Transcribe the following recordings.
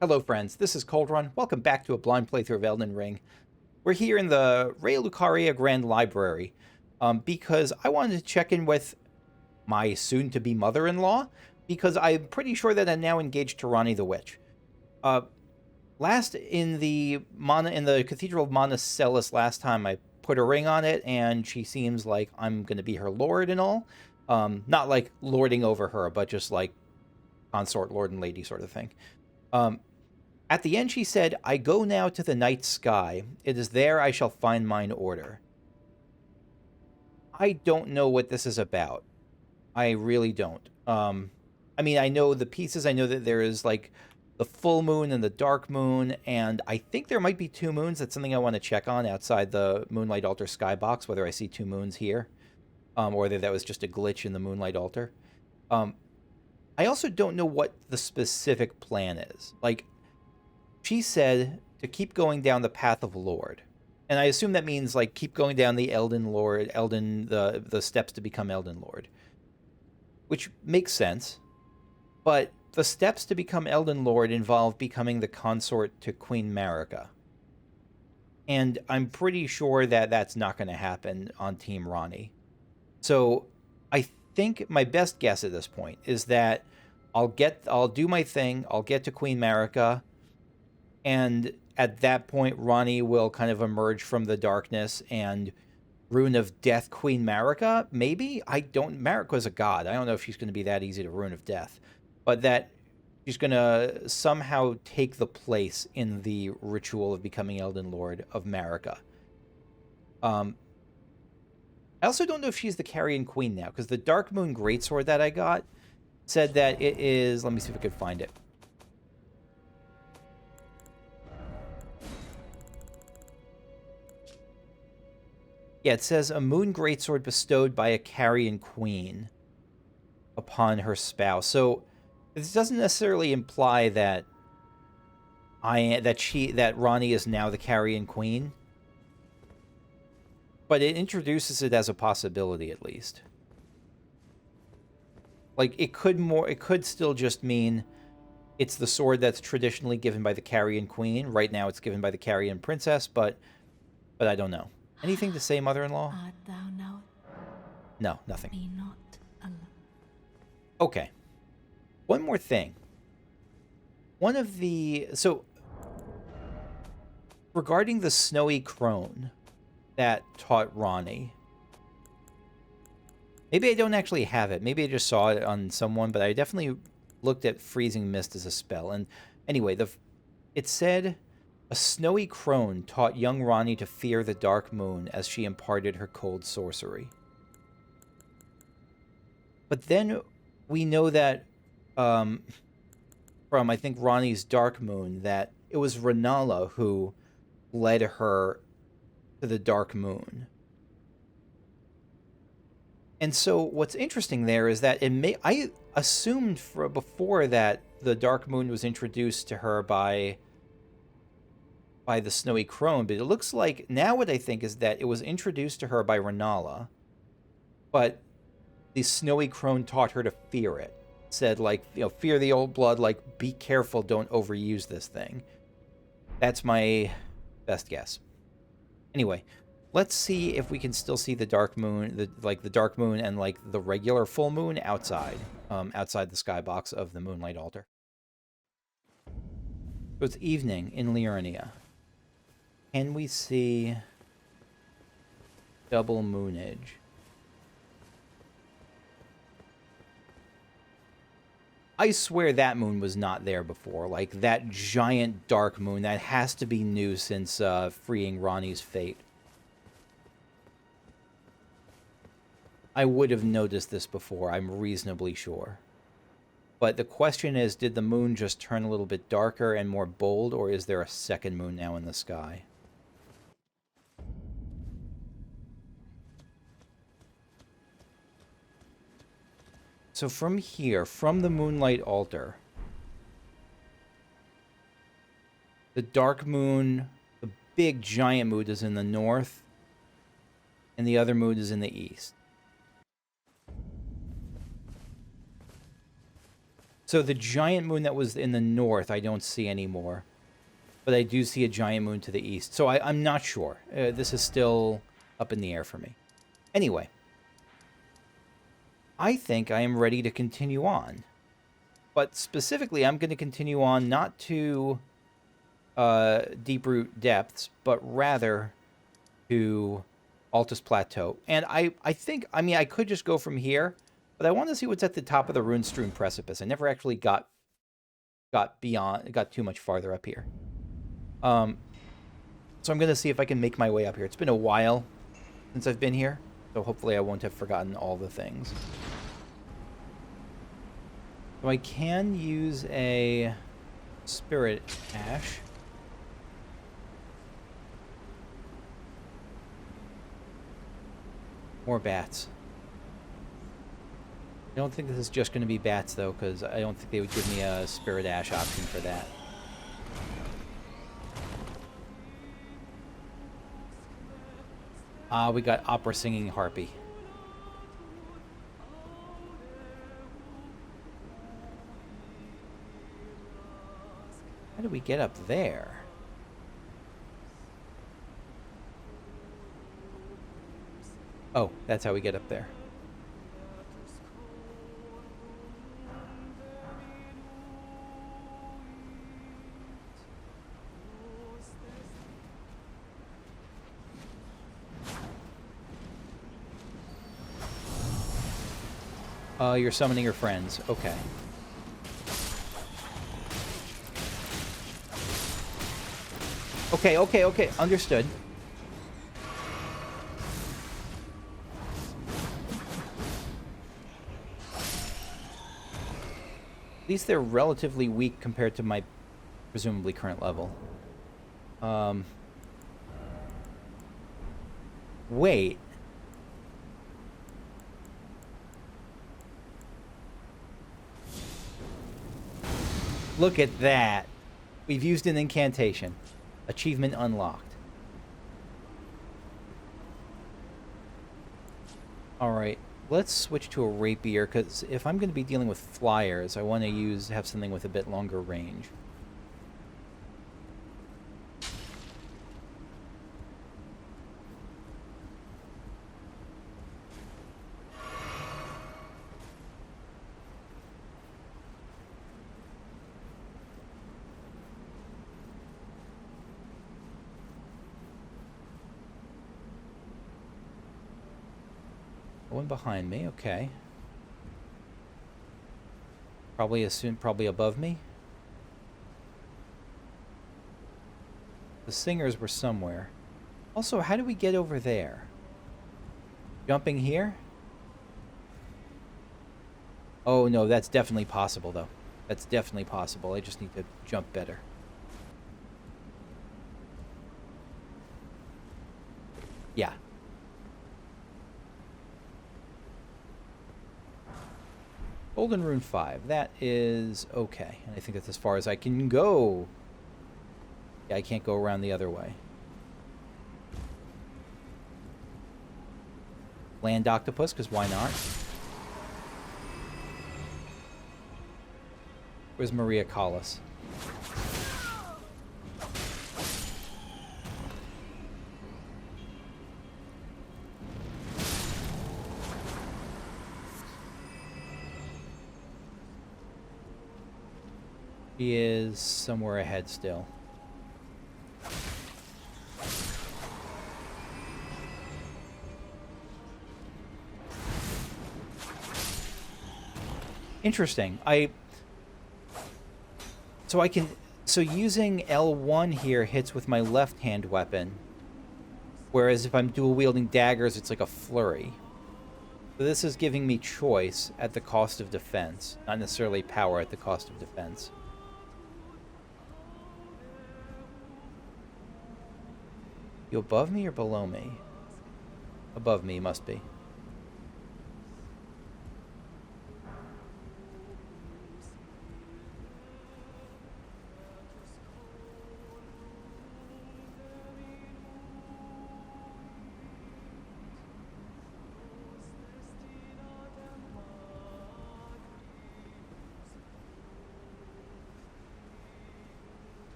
Hello friends, this is Cold Run. Welcome back to a blind playthrough of Elden Ring. We're here in the Rey Lucaria Grand Library because I wanted to check in with my soon-to-be mother-in-law because I'm pretty sure that I'm now engaged to Ranni the Witch. Last in the Cathedral of Monticello last time, I put a ring on it and she seems like I'm going to be her lord and all. Not like lording over her, but just like consort, lord and lady sort of thing. At the end she said, "I go now to the night sky. It is there I shall find mine order." I don't know what this is about. I really don't. I mean, I know the pieces. I know that there is, like, the full moon and the dark moon, and I think there might be two moons. That's something I want to check on outside the Moonlight Altar skybox, whether I see two moons here, or whether that was just a glitch in the Moonlight Altar. I also don't know what the specific plan is. Like, she said to keep going down the path of Lord. And I assume that means, like, keep going down the the steps to become Elden Lord. Which makes sense. But the steps to become Elden Lord involve becoming the consort to Queen Marika. And I'm pretty sure that that's not going to happen on Team Ranni. So I think my best guess at this point is that I'll do my thing, I'll get to Queen Marika, and at that point, Ranni will kind of emerge from the darkness and Rune of Death Queen Marika, maybe? Marika's a god. I don't know if she's going to be that easy to Rune of Death. But that she's going to somehow take the place in the ritual of becoming Elden Lord of Marika. I also don't know if she's the Carrion Queen now, because the Dark Moon Greatsword that I got said that it is... Let me see if I could find it. Yeah, it says a moon greatsword bestowed by a Carrion Queen upon her spouse. So this doesn't necessarily imply that Ranni is now the Carrion Queen, but it introduces it as a possibility at least. Like it could still just mean it's the sword that's traditionally given by the Carrion Queen. Right now it's given by the Carrion Princess, but I don't know. Anything to say, mother-in-law? Art thou now? No, nothing. Be not alone. Okay. One more thing. So, regarding the snowy crone that taught Ranni, maybe I don't actually have it. Maybe I just saw it on someone, but I definitely looked at Freezing Mist as a spell. And anyway, it said... A snowy crone taught young Ranni to fear the dark moon as she imparted her cold sorcery. But then we know that from, I think, Ranni's dark moon, that it was Rennala who led her to the dark moon. And so what's interesting there is that I assumed before that the dark moon was introduced to her by the snowy crone, but it looks like now what I think is that it was introduced to her by Rennala, but the snowy crone taught her to fear it. Said, like, you know, fear the old blood, like, be careful, don't overuse this thing. That's my best guess. Anyway, let's see if we can still see the dark moon, the dark moon and like the regular full moon outside the skybox of the Moonlight Altar. So it's evening in Liurnia. Can we see double moonage? I swear that moon was not there before. Like, that giant dark moon, that has to be new since freeing Ranni's fate. I would have noticed this before, I'm reasonably sure. But the question is, did the moon just turn a little bit darker and more bold, or is there a second moon now in the sky? So from here, from the Moonlight Altar, the dark moon, the big giant moon is in the north, and the other moon is in the east. So the giant moon that was in the north, I don't see anymore. But I do see a giant moon to the east. So I'm not sure. This is still up in the air for me. Anyway. I think I am ready to continue on. But specifically, I'm going to continue on not to Deep Root Depths, but rather to Altus Plateau. And I think, I mean, I could just go from here, but I want to see what's at the top of the Ruin-Strewn Precipice. I never actually got too much farther up here. So I'm going to see if I can make my way up here. It's been a while since I've been here, so hopefully I won't have forgotten all the things. So I can use a Spirit Ash. More bats. I don't think this is just going to be bats, though, because I don't think they would give me a Spirit Ash option for that. We got Opera Singing Harpy. How do we get up there? Oh, that's how we get up there. You're summoning your friends. Okay. Okay. Understood. At least they're relatively weak compared to my presumably current level. Wait. Look at that. We've used an incantation. Achievement unlocked. Alright, let's switch to a rapier, because if I'm going to be dealing with flyers, I want to have something with a bit longer range. One behind me, okay. Probably above me. The singers were somewhere. Also, how do we get over there? Jumping here? Oh no, that's definitely possible though. That's definitely possible. I just need to jump better. Yeah. Golden Rune 5. That is okay. And I think that's as far as I can go. Yeah, I can't go around the other way. Land octopus, because why not? Where's Maria Callas? He is somewhere ahead still. Interesting. So using L1 here hits with my left-hand weapon, whereas if I'm dual-wielding daggers, it's like a flurry. So this is giving me choice at the cost of defense, not necessarily power at the cost of defense. You above me or below me? Above me, must be.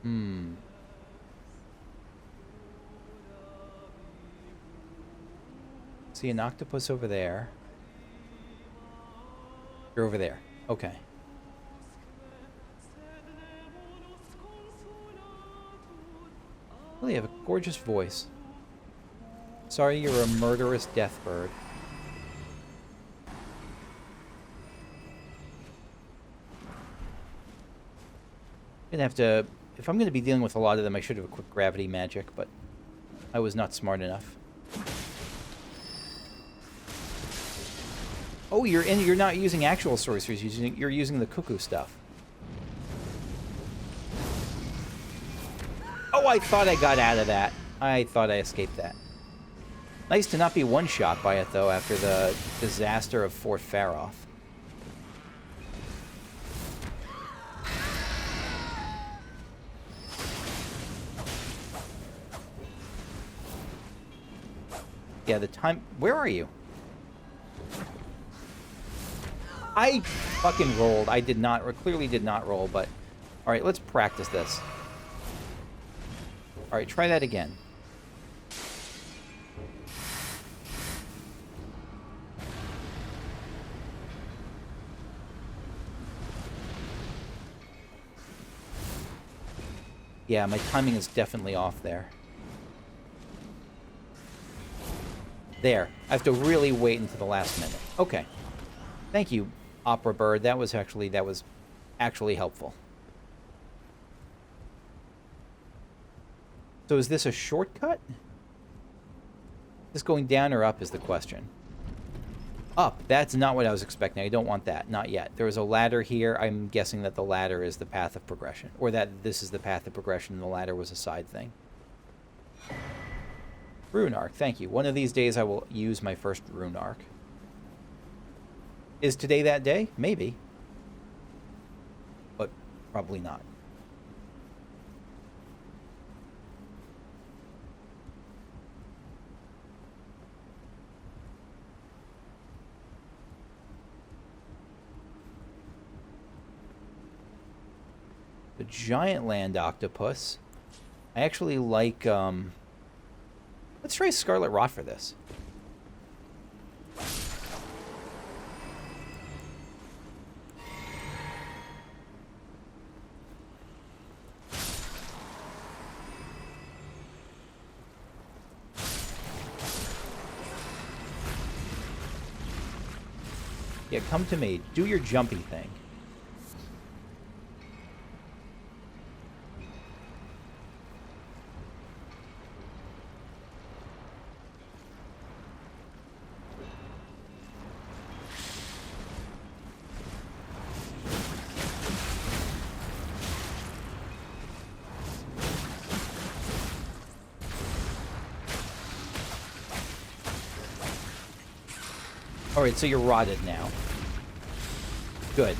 Hmm. See an octopus over there. You're over there. Okay. Well, you have a gorgeous voice. Sorry you're a murderous death bird. Gonna have to... If I'm gonna be dealing with a lot of them, I should have equipped gravity magic, but I was not smart enough. Oh, you're not using actual sorceries, you're using the cuckoo stuff. Oh, I thought I got out of that. I thought I escaped that. Nice to not be one-shot by it, though, after the disaster of Fort Faroth. Yeah, the time... Where are you? I fucking rolled. I did not... Or clearly did not roll, but... Alright, let's practice this. Alright, try that again. Yeah, my timing is definitely off there. There. I have to really wait until the last minute. Okay. Thank you, Opera Bird. That was actually helpful. So is this a shortcut? Is this going down or up is the question. Up. That's not what I was expecting. I don't want that. Not yet. There was a ladder here. I'm guessing that the ladder is the path of progression. Or that this is the path of progression and the ladder was a side thing. Rune Arc. Thank you. One of these days I will use my first Rune Arc. Is today that day? Maybe. But probably not. The giant land octopus. I actually like, let's try Scarlet Rot for this. Yeah, come to me. Do your jumpy thing. Alright, so you're rotted now. Good.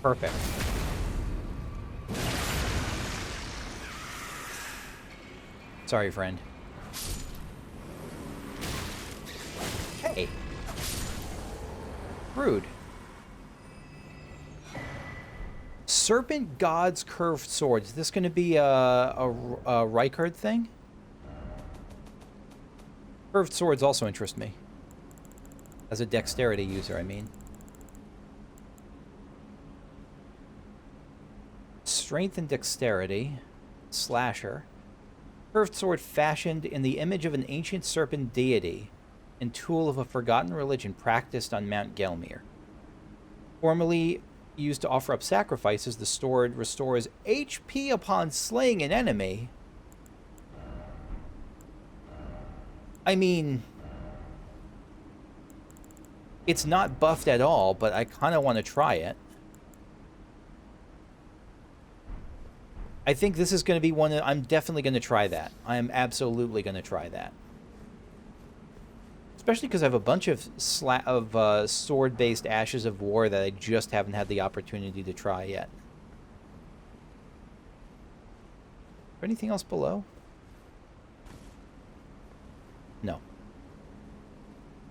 Perfect. Sorry, friend. Hey. Rude. Serpent God's Curved Swords. Is this going to be a Rykard thing? Curved swords also interest me. As a dexterity user, I mean. Strength and dexterity. Slasher. Curved sword fashioned in the image of an ancient serpent deity and tool of a forgotten religion practiced on Mount Gelmir. Formerly used to offer up sacrifices, the sword restores HP upon slaying an enemy. I mean, it's not buffed at all, but I kind of want to try it. I think this is going to be one that I'm definitely going to try that. I am absolutely going to try that. Especially because I have a bunch of sword-based Ashes of War that I just haven't had the opportunity to try yet. Is there anything else below? No.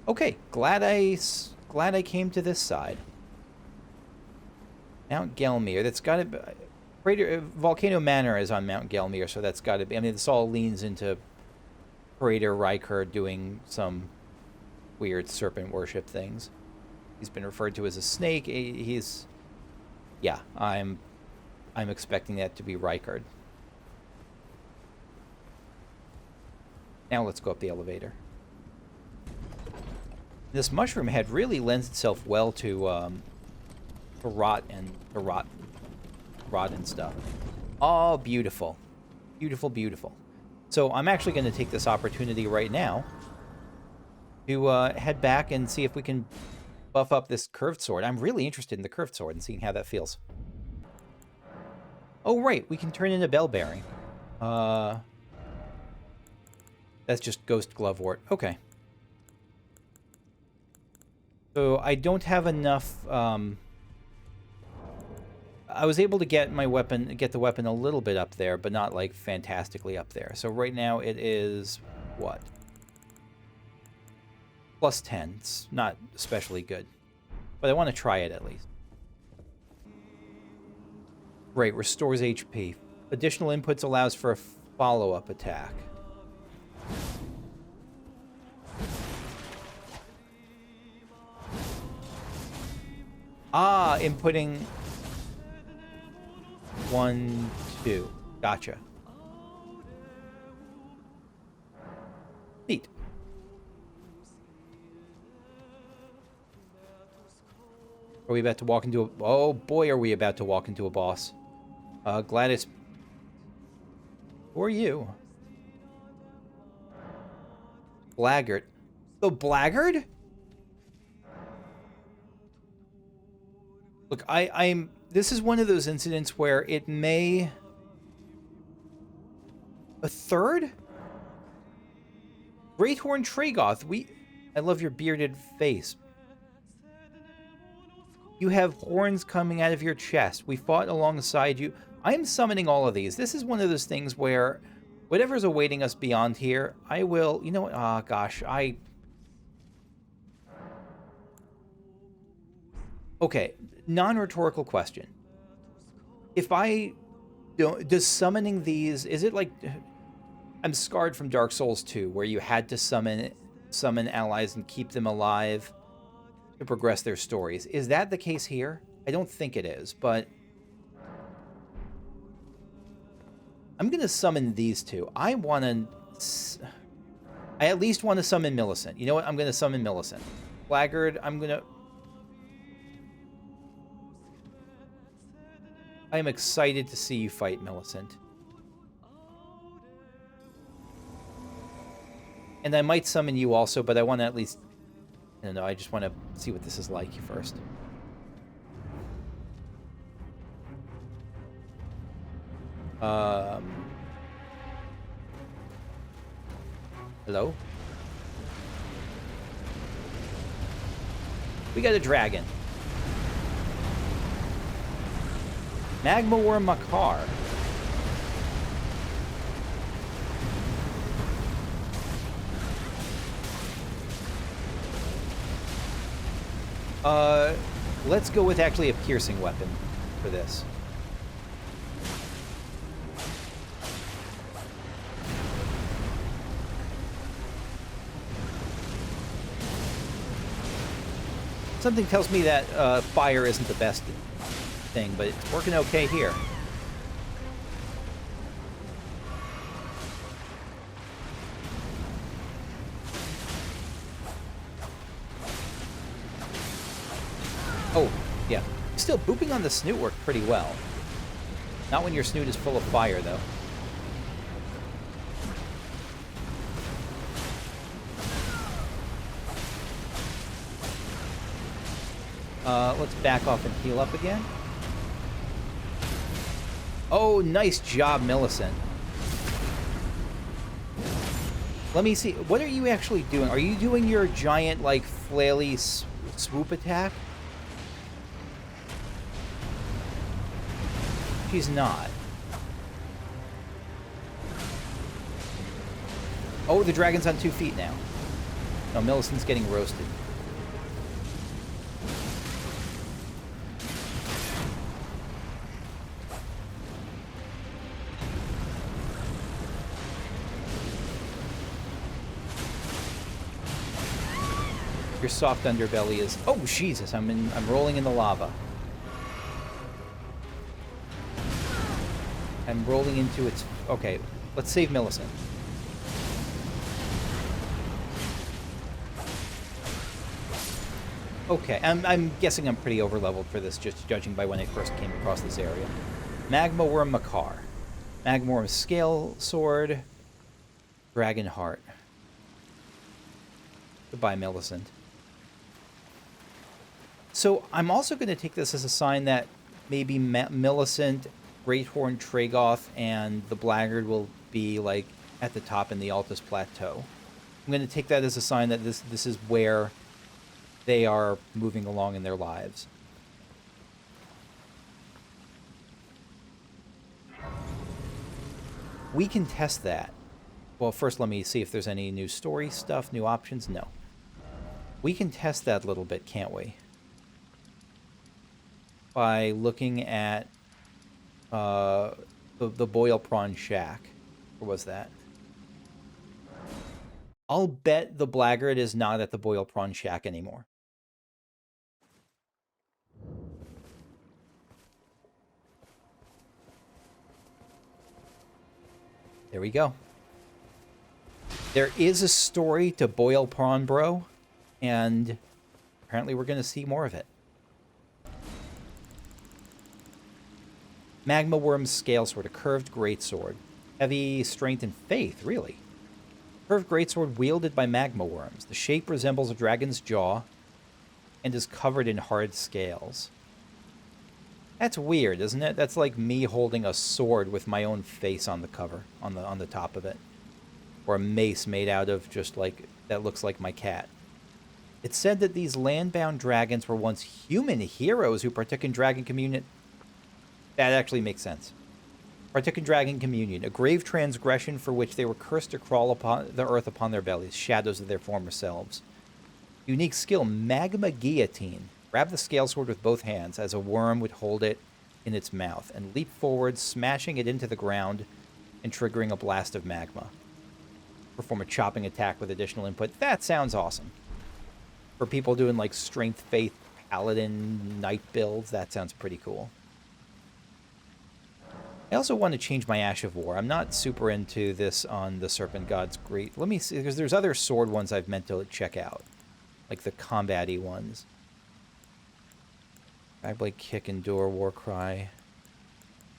Okay, glad I came to this side. Mount Gelmir. That's got to be... Volcano Manor is on Mount Gelmir, so that's got to be... I mean, this all leans into Praetor Riker doing some weird serpent worship things. He's been referred to as a snake. He's... Yeah, I'm expecting that to be Riker. Now let's go up the elevator. This mushroom head really lends itself well to rot and stuff. Oh, beautiful. Beautiful, beautiful. So I'm actually going to take this opportunity right now to head back and see if we can buff up this curved sword. I'm really interested in the curved sword and seeing how that feels. Oh, right. We can turn into bell-bearing. That's just ghost glovewort. Okay. So I don't have enough... I was able to get the weapon a little bit up there, but not like fantastically up there. So right now it is what? Plus 10. It's not especially good, but I want to try it at least. Right, restores HP. Additional inputs allows for a follow-up attack. Ah, inputting 1, 2. Gotcha. Neat. Are we about to walk into a... Oh, boy, are we about to walk into a boss. Gladys... Who are you? Blackguard. The Blackguard? Look, I'm... This is one of those incidents where it may... A third? Greathorn Tragoth, I love your bearded face. You have horns coming out of your chest. We fought alongside you. I am summoning all of these. This is one of those things where whatever's awaiting us beyond here, I will... You know what? Ah, gosh, Okay, non-rhetorical question. If I don't... Does summoning these... Is it like... I'm scarred from Dark Souls 2, where you had to summon allies and keep them alive to progress their stories. Is that the case here? I don't think it is, but... I'm going to summon these two. I at least want to summon Millicent. You know what? I'm going to summon Millicent. Blackguard, I'm going to... I am excited to see you fight Millicent. And I might summon you also, but I want to at least... I don't know, I just want to see what this is like first. Hello? We got a dragon. Magma Wyrm Makar. Let's go with actually a piercing weapon for this. Something tells me that fire isn't the best thing, but it's working okay here. Oh, yeah. Still, booping on the snoot worked pretty well. Not when your snoot is full of fire, though. Let's back off and heal up again. Oh, nice job, Millicent. Let me see. What are you actually doing? Are you doing your giant, like, flaily swoop attack? She's not. Oh, the dragon's on 2 feet now. No, Millicent's getting roasted. Your soft underbelly is... Oh, Jesus, I'm rolling in the lava. I'm rolling into its... Okay, let's save Millicent. Okay, I'm guessing I'm pretty over-leveled for this, just judging by when I first came across this area. Magma Wyrm Makar. Magma Wyrm Scale Sword. Dragon Heart. Goodbye, Millicent. So I'm also going to take this as a sign that maybe Millicent, Greathorn, Tragoth, and the Blackguard will be, like, at the top in the Altus Plateau. I'm going to take that as a sign that this is where they are moving along in their lives. We can test that. Well, first let me see if there's any new story stuff, new options. No. We can test that a little bit, can't we? By looking at the Boil Prawn Shack. Where was that? I'll bet the Blackguard is not at the Boil Prawn Shack anymore. There we go. There is a story to Boil Prawn Bro, and apparently we're going to see more of it. Magma Wyrm's Scale Sword, a curved greatsword. Heavy strength and faith, really. Curved greatsword wielded by magma worms. The shape resembles a dragon's jaw and is covered in hard scales. That's weird, isn't it? That's like me holding a sword with my own face on the cover, on the top of it. Or a mace made out of just like, that looks like my cat. It's said that these land-bound dragons were once human heroes who partook in dragon communion. That actually makes sense. Partook in dragon communion, a grave transgression for which they were cursed to crawl upon the earth upon their bellies, shadows of their former selves. Unique skill, Magma Guillotine. Grab the scale sword with both hands, as a worm would hold it in its mouth, and leap forward, smashing it into the ground and triggering a blast of magma. Perform a chopping attack with additional input. That sounds awesome. For people doing, like, strength, faith, paladin, knight builds, that sounds pretty cool. I also want to change my Ash of War. I'm not super into this on the Serpent God's Great. Let me see, because there's other sword ones I've meant to check out. Like the combat-y ones. Backblade Kick, Endure, Warcry.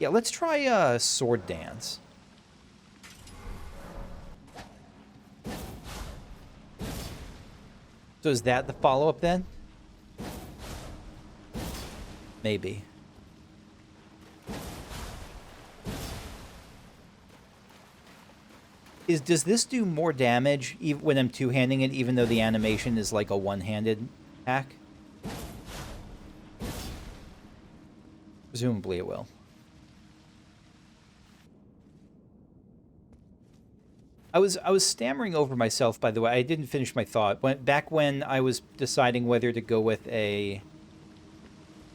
Yeah, let's try Sword Dance. So is that the follow-up then? Maybe. Does this do more damage even when I'm two-handing it, even though the animation is like a one-handed attack? Presumably it will. I was stammering over myself, by the way. I didn't finish my thought. Back when I was deciding whether to go with an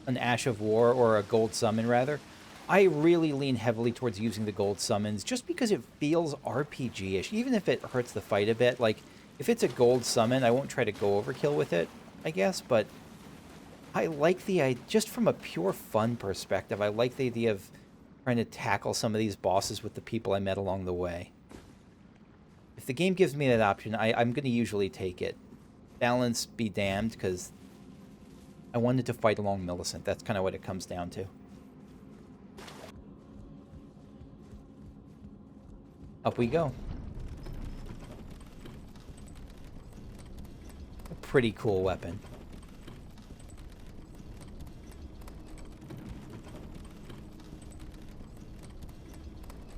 Ash of War or a Gold Summon, rather, I really lean heavily towards using the gold summons just because it feels RPG-ish, even if it hurts the fight a bit. Like, if it's a gold summon, I won't try to go overkill with it, I guess, but I like the idea, just from a pure fun perspective, I like the idea of trying to tackle some of these bosses with the people I met along the way. If the game gives me that option, I'm going to usually take it. Balance be damned, because I wanted to fight along Millicent. That's kind of what it comes down to. Up we go. A pretty cool weapon.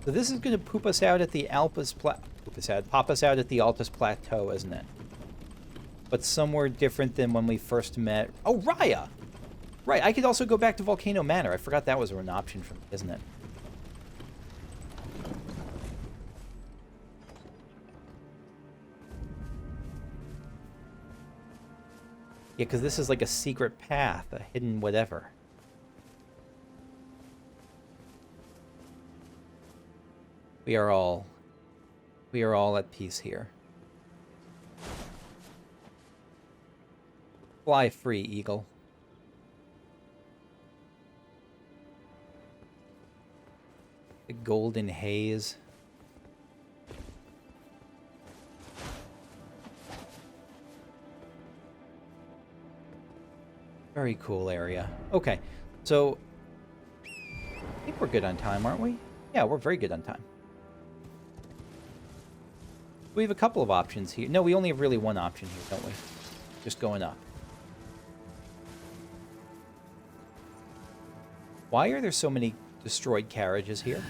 So this is going to poop us out at the Altus us out? Pop us out at the Altus Plateau, isn't it? But somewhere different than when we first met. Oh, Raya! Right, I could also go back to Volcano Manor. I forgot that was an option for me, isn't it? Yeah, because this is like a secret path, a hidden whatever. We are all at peace here. Fly free, eagle. The golden haze. Very cool area. Okay, so I think we're good on time, aren't we? Yeah, we're very good on time. We have a couple of options here. No, we only have really one option here, don't we? Just going up. Why are there so many destroyed carriages here?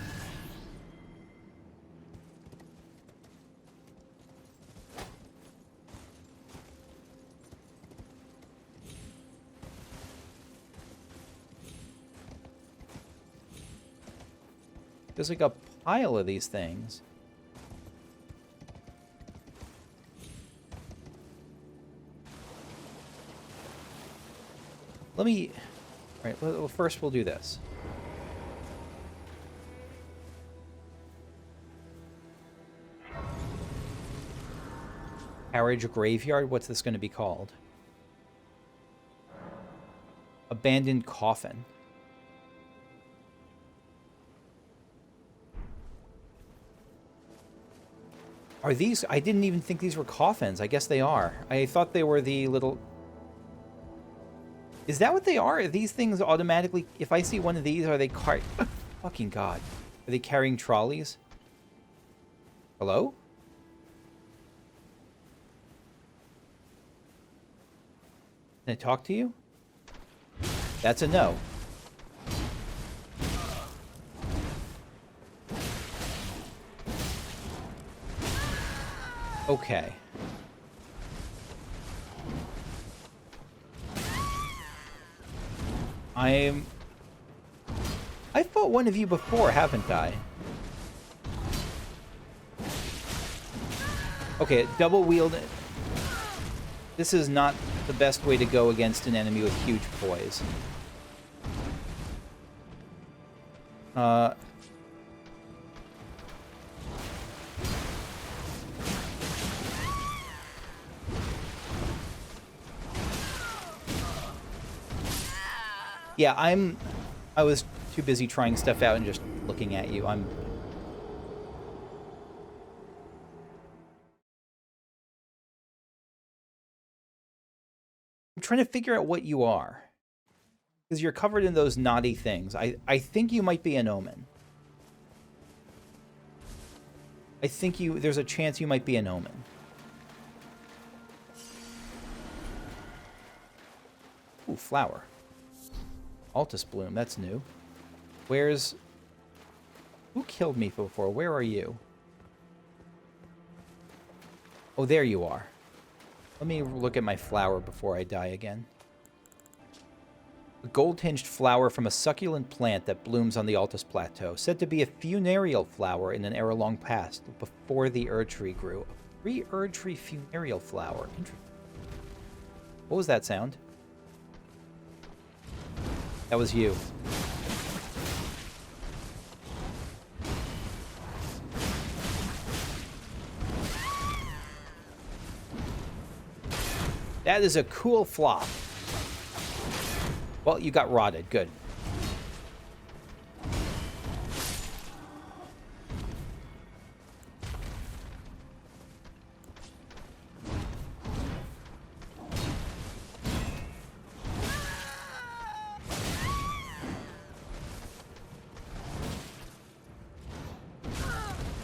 There's like a pile of these things. Let me... All right, well, first we'll do this. Carriage Graveyard? What's this going to be called? Abandoned Coffin. Are these... I didn't even think these were coffins. I guess they are. I thought they were the little... Is that what they are? Are these things automatically... If I see one of these, are they fucking God. Are they carrying trolleys? Hello? Can I talk to you? That's a no. Okay. I've fought one of you before, haven't I? Okay, double wield. This is not the best way to go against an enemy with huge poise. Yeah, I was too busy trying stuff out and just looking at you. I'm trying to figure out what you are. Because you're covered in those knotty things. I think you might be an omen. I think there's a chance you might be an omen. Ooh, flower. Altus bloom, that's new. Where's... Who killed me before? Where are you? Oh, there you are. Let me look at my flower before I die again. A gold-tinged flower from a succulent plant that blooms on the Altus Plateau. Said to be a funereal flower in an era long past, before the Erd Tree grew. A pre-Erd Tree funereal flower. Interesting. What was that sound? That was you. That is a cool flop. Well, you got rotted. Good.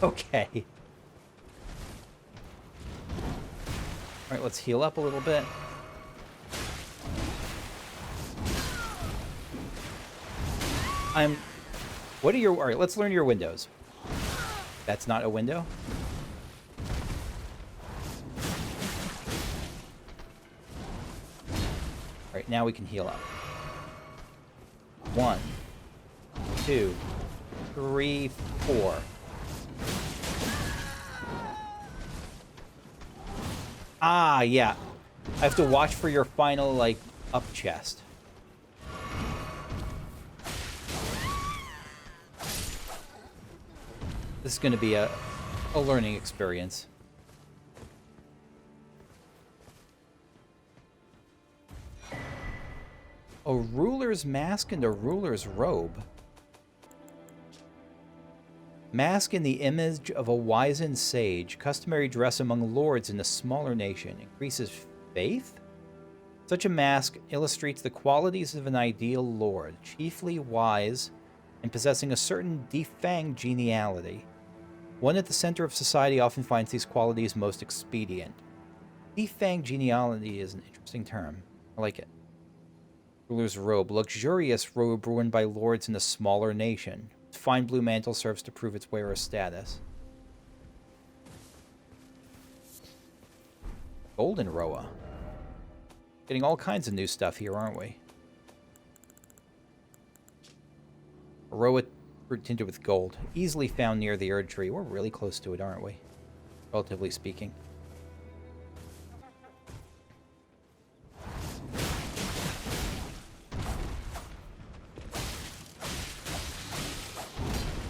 Okay. All right, let's heal up a little bit. What are your... All right, let's learn your windows. That's not a window? Right, now we can heal up. 1, 2, 3, 4. Ah, yeah. I have to watch for your final, like, up chest. This is going to be a learning experience. A ruler's mask and a ruler's robe. Mask in the image of a wizened sage. Customary dress among lords in a smaller nation. Increases faith? Such a mask illustrates the qualities of an ideal lord, chiefly wise and possessing a certain defanged geniality. One at the center of society often finds these qualities most expedient. Defanged geniality is an interesting term. I like it. Ruler's robe. Luxurious robe worn by lords in a smaller nation. Fine blue mantle serves to prove its wearer's status. Golden Roa. Getting all kinds of new stuff here, aren't we? Roa tinted with gold. Easily found near the Erd Tree. We're really close to it, aren't we? Relatively speaking.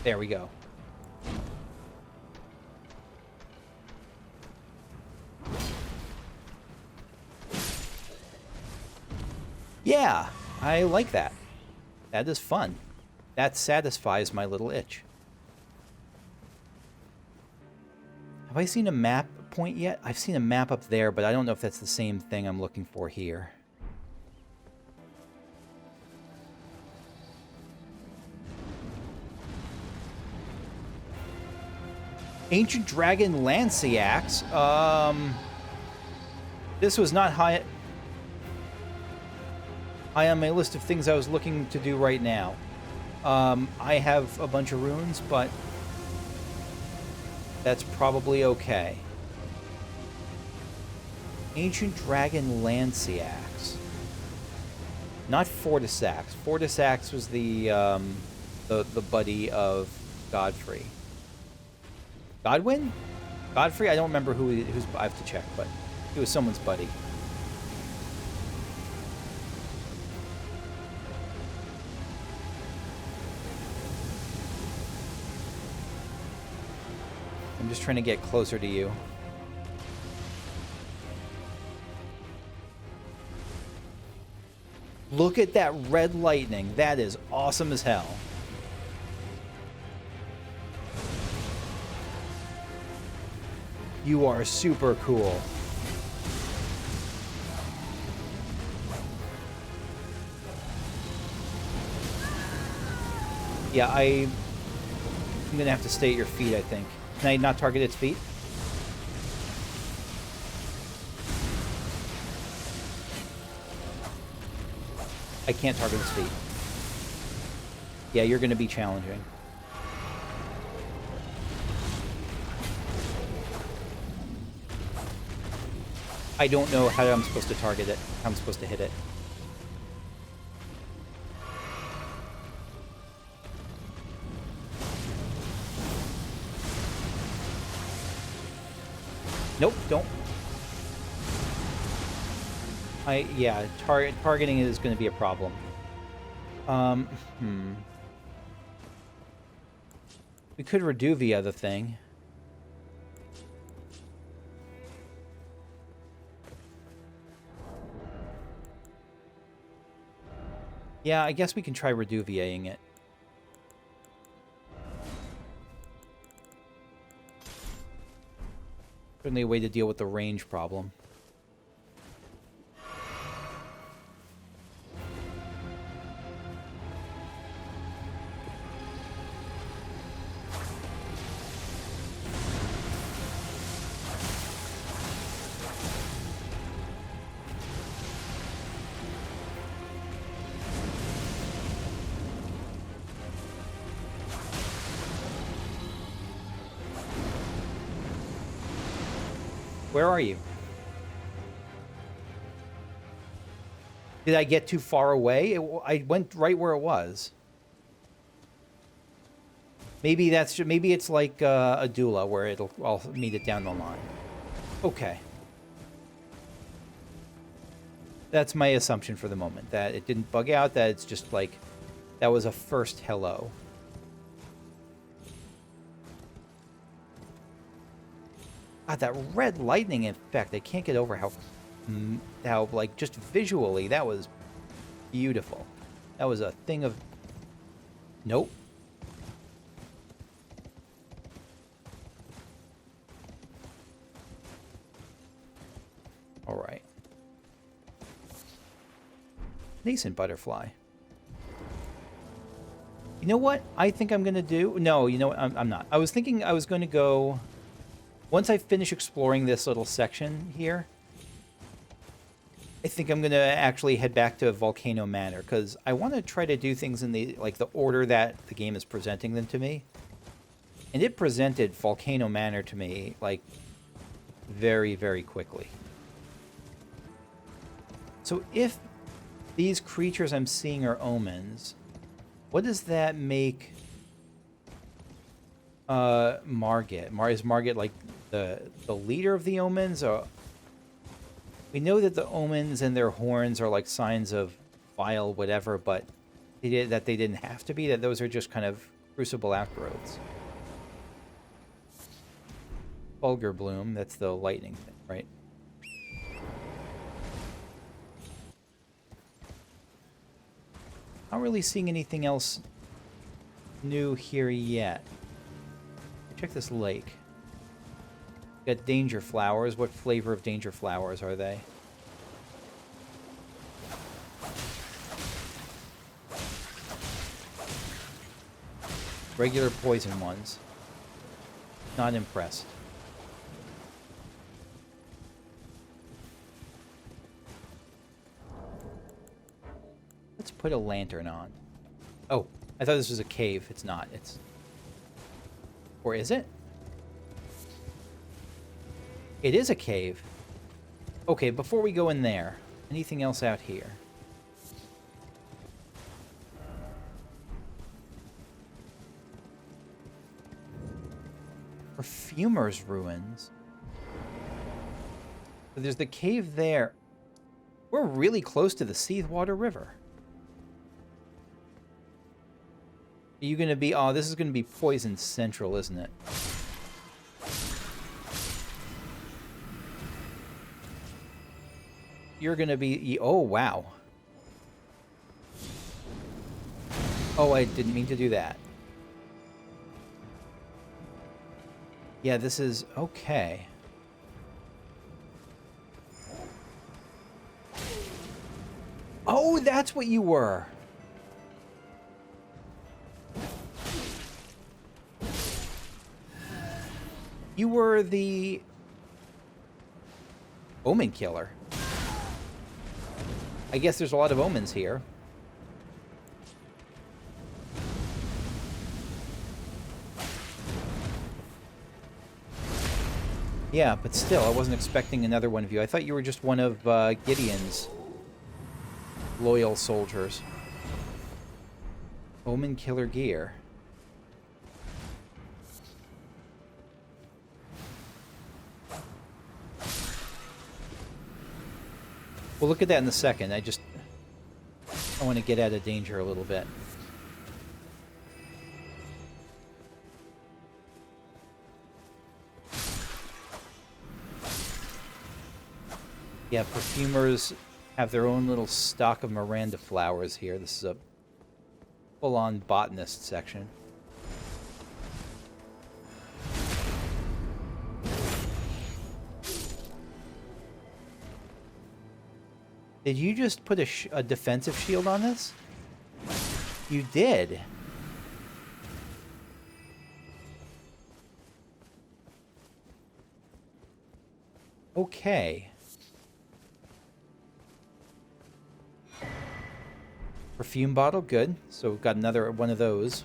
There we go. Yeah, I like that. That is fun. That satisfies my little itch. Have I seen a map point yet? I've seen a map up there, but I don't know if that's the same thing I'm looking for here. Ancient Dragon Lansseax. This was not high on my list of things I was looking to do right now. I have a bunch of runes, but that's probably okay. Ancient Dragon Lansseax. Not Fortisax. Fortisax was the buddy of Godfrey. Godwin? Godfrey? I don't remember who's. I have to check, but he was someone's buddy. I'm just trying to get closer to you. Look at that red lightning. That is awesome as hell. You are super cool. Yeah, I'm gonna have to stay at your feet, I think. Can I not target its feet? I can't target its feet. Yeah, you're gonna be challenging. I don't know how I'm supposed to target it, how I'm supposed to hit it. Nope, don't. Yeah, targeting is going to be a problem. We could Reduvia the thing. Yeah, I guess we can try Reduviaing it. Certainly a way to deal with the range problem. Where are you? Did I get too far away? I went right where it was. Maybe it's like a doula where I'll meet it down the line. Okay. That's my assumption for the moment, that it didn't bug out, that it's just like, that was a first hello. God, that red lightning effect, I can't get over how like, just visually, that was beautiful. That was a thing of... Nope. All right. Nascent butterfly. You know what I think I'm going to do? No, you know what? I'm not. I was thinking I was going to go... Once I finish exploring this little section here, I think I'm going to actually head back to Volcano Manor, because I want to try to do things in the order that the game is presenting them to me. And it presented Volcano Manor to me, like, very, very quickly. So if these creatures I'm seeing are omens, what does that make Margit? Is Margit like the leader of the omens? Or we know that the omens and their horns are like signs of vile whatever, but they didn't have to be, that those are just kind of crucible outgrowths. Fulgur Bloom, that's the lightning thing, right? Not really seeing anything else new here yet. Check this lake. Got danger flowers. What flavor of danger flowers are they? Regular poison ones. Not impressed. Let's put a lantern on. Oh, I thought this was a cave. It's not. It's... Or is it? It is a cave. Okay, before we go in there, anything else out here? Perfumer's ruins. So there's the cave there. We're really close to the Seawater River. Are you going to be... Oh, this is going to be Poison Central, isn't it? You're going to be... Oh, wow. Oh, I didn't mean to do that. Yeah, this is... Okay. Oh, that's what you were. You were the omen killer. I guess there's a lot of omens here. Yeah, but still, I wasn't expecting another one of you. I thought you were just one of Gideon's loyal soldiers. Omen killer gear. We'll look at that in a second. I want to get out of danger a little bit. Yeah, perfumers have their own little stock of Miranda flowers here. This is a full-on botanist section. Did you just put a defensive shield on this? You did. Okay. Perfume bottle, good. So we've got another one of those.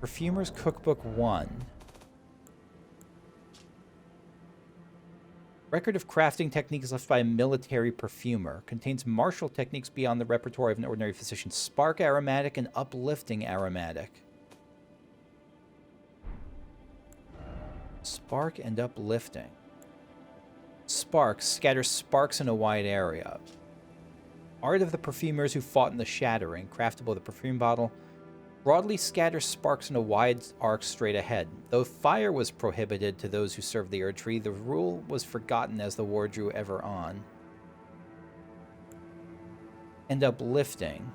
Perfumer's Cookbook 1. Record of crafting techniques left by a military perfumer. Contains martial techniques beyond the repertoire of an ordinary physician. Spark aromatic and uplifting aromatic. Spark and uplifting. Sparks. Scatter sparks in a wide area. Art of the perfumers who fought in the shattering. Craftable with a perfume bottle. Broadly scatter sparks in a wide arc straight ahead. Though fire was prohibited to those who served the Erdtree, the rule was forgotten as the war drew ever on. And uplifting.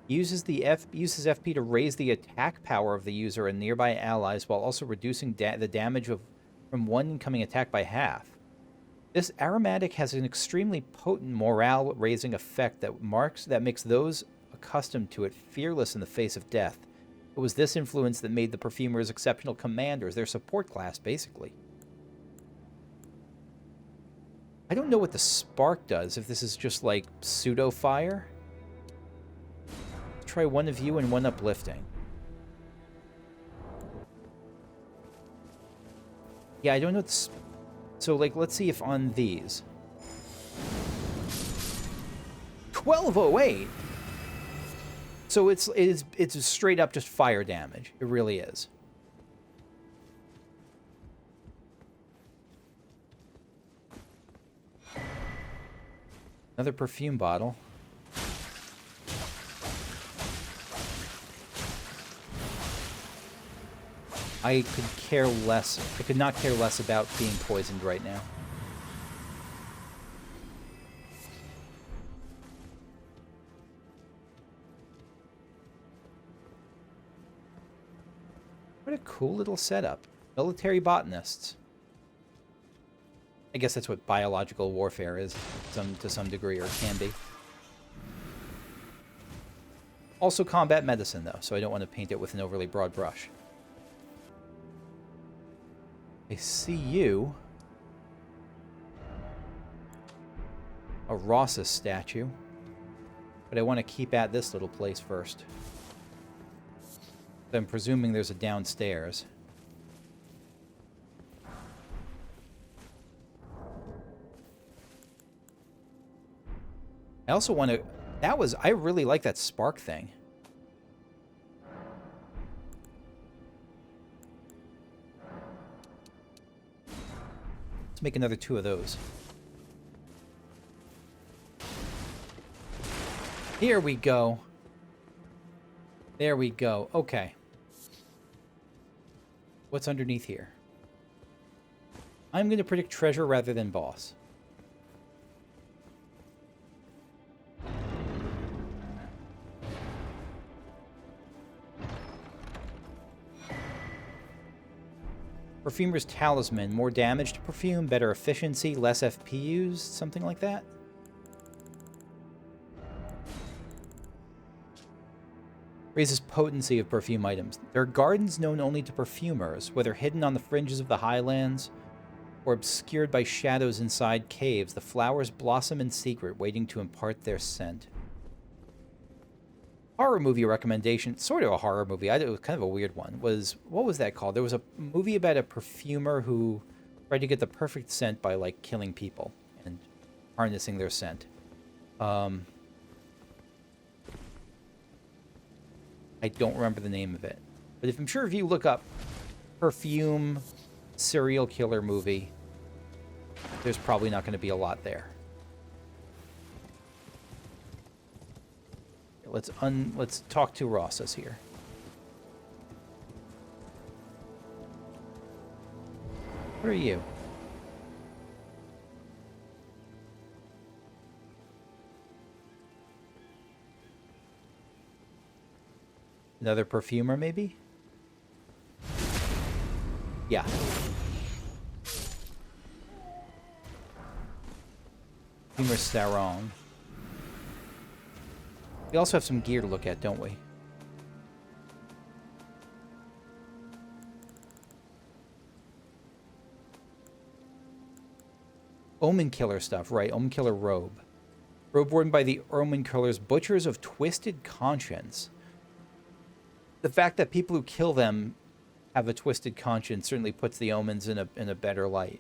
Uses FP to raise the attack power of the user and nearby allies while also reducing the damage from one incoming attack by half. This aromatic has an extremely potent morale-raising effect that makes those accustomed to it fearless in the face of death. It was this influence that made the perfumers exceptional commanders, their support class, basically. I don't know what the spark does, if this is just like pseudo-fire. Try one of you and one uplifting. Yeah, I don't know. So, like, let's see if on these. 1208! So it's straight up just fire damage. It really is. Another perfume bottle. I could not care less about being poisoned right now. What a cool little setup. Military botanists. I guess that's what biological warfare is, to some degree, or can be. Also combat medicine, though, so I don't want to paint it with an overly broad brush. I see you. A Rossus statue. But I want to keep at this little place first. I'm presuming there's a downstairs. I also want to... I really like that spark thing. Let's make another 2 of those. Here we go. There we go. Okay. What's underneath here? I'm going to predict treasure rather than boss. Perfumer's Talisman. More damage to perfume, better efficiency, less FP used, something like that. Raises potency of perfume items. There are gardens known only to perfumers, whether hidden on the fringes of the highlands or obscured by shadows inside caves. The flowers blossom in secret, waiting to impart their scent. Horror movie recommendation, sort of a horror movie. It was kind of a weird one. What was that called? There was a movie about a perfumer who tried to get the perfect scent by, like, killing people and harnessing their scent. I don't remember the name of it. But I'm sure if you look up perfume serial killer movie, there's probably not going to be a lot there. Let's talk to Rossus here. What are you? Another perfumer, maybe? Yeah. Perfumer Sarong. We also have some gear to look at, don't we? Omen Killer stuff, right. Omen Killer robe. Robe worn by the Omen Killers, Butchers of Twisted Conscience. The fact that people who kill them have a twisted conscience certainly puts the omens in a better light.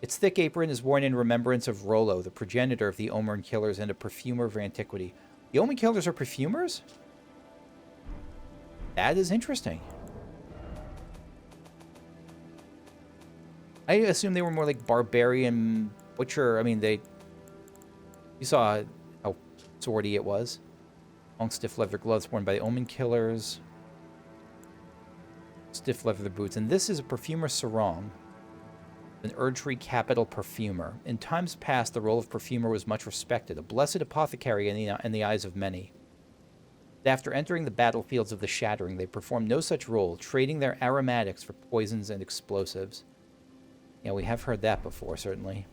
Its thick apron is worn in remembrance of Rollo, the progenitor of the Omen killers and a perfumer of antiquity. The Omen killers are perfumers? That is interesting. I assume they were more like barbarian butcher. I mean, you saw how swordy it was. Long stiff leather gloves worn by the Omen killers. Stiff leather boots. And this is a perfumer sarong. An Erdtree capital perfumer. In times past, the role of perfumer was much respected, a blessed apothecary in the eyes of many. But after entering the battlefields of the Shattering, they performed no such role, trading their aromatics for poisons and explosives. Yeah, we have heard that before, certainly.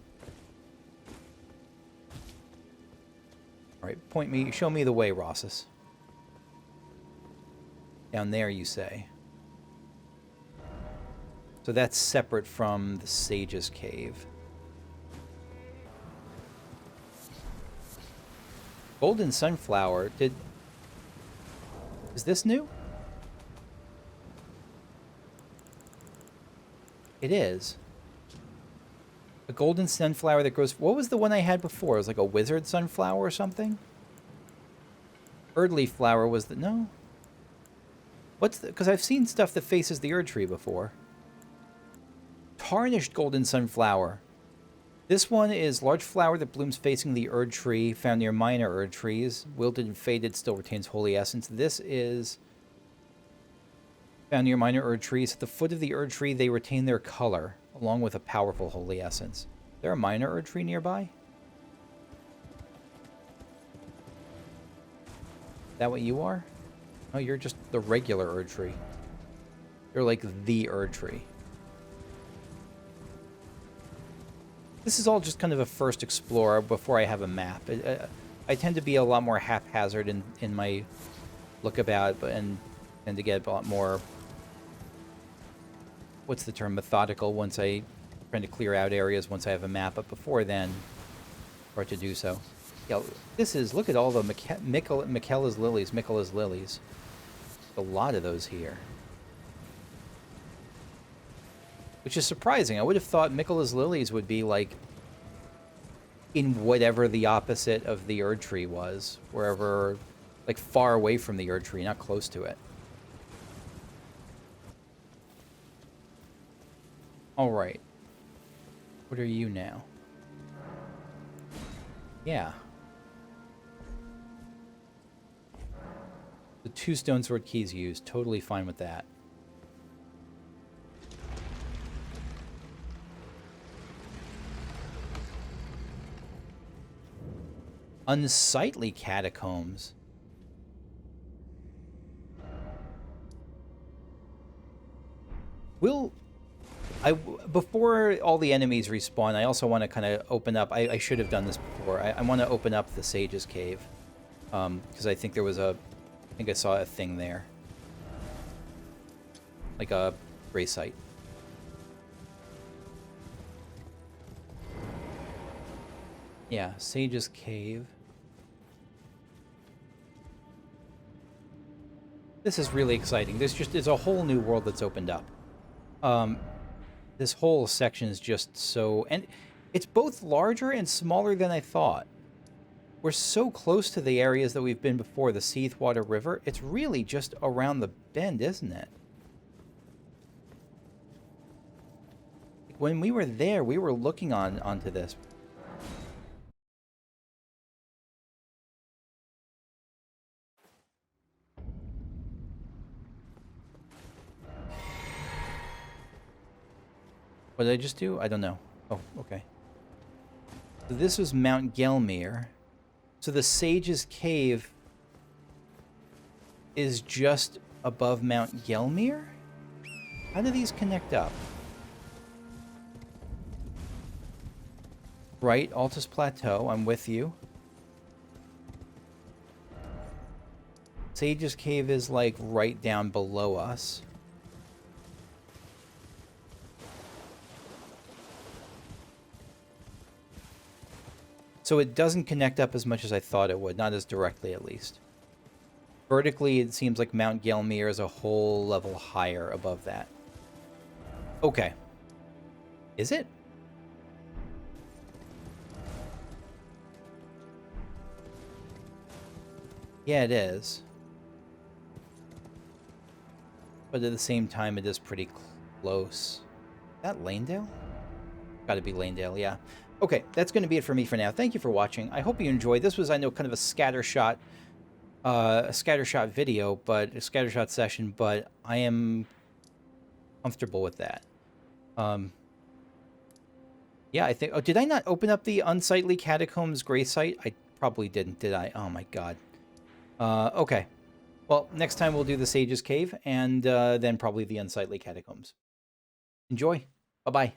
All right, show me the way, Rossus. Down there, you say. So that's separate from the Sage's Cave. Golden Sunflower, is this new? It is. A golden sunflower that grows... What was the one I had before? It was like a wizard sunflower or something? Erdleaf flower was the... No. What's the... Because I've seen stuff that faces the Erdtree before. Tarnished golden sunflower. This one is large flower that blooms facing the Erdtree, found near minor Erdtrees. Wilted and faded, still retains holy essence. This is found near minor Erdtrees. At the foot of the Erdtree, they retain their color, along with a powerful holy essence. Is there a minor Erdtree nearby? Is that what you are? Oh, you're just the regular Erdtree. You're like the Erdtree. This is all just kind of a first explorer before I have a map. I tend to be a lot more haphazard in my look about, and tend to get a lot more, what's the term, methodical once I try to clear out areas once I have a map. But before then, or to do so. Yeah, this is, look at all the Michaela's lilies. A lot of those here. Which is surprising. I would have thought Michaela's lilies would be, like, in whatever the opposite of the Erdtree was. Wherever, like, far away from the Erdtree, not close to it. Alright. What are you now? Yeah. The 2 stone sword keys used. Totally fine with that. Unsightly catacombs. Before all the enemies respawn, I also want to kind of open up... I should have done this before. I want to open up the Sage's Cave. Because I think there was I think I saw a thing there. Like a gray site. Yeah, Sage's Cave. This is really exciting. There's a whole new world that's opened up. This whole section is just so... And it's both larger and smaller than I thought. We're so close to the areas that we've been before, the Seathwater River. It's really just around the bend, isn't it? When we were there, we were looking onto this. What did I just do? I don't know. Oh, okay. So this was Mount Gelmir. So the Sage's Cave is just above Mount Gelmir? How do these connect up? Right, Altus Plateau, I'm with you. Sage's Cave is like right down below us. So it doesn't connect up as much as I thought it would, not as directly at least. Vertically, it seems like Mount Gelmir is a whole level higher above that. Okay. Is it? Yeah, it is. But at the same time, it is pretty close. Is that Lanedale? Gotta be Lanedale, yeah. Okay, that's going to be it for me for now. Thank you for watching. I hope you enjoyed. This was, I know, kind of a scattershot video, but a scattershot session, but I am comfortable with that. Yeah, I think... Oh, did I not open up the Unsightly Catacombs Gray site? I probably didn't, did I? Oh, my God. Okay. Well, next time we'll do the Sage's Cave, and then probably the Unsightly Catacombs. Enjoy. Bye-bye.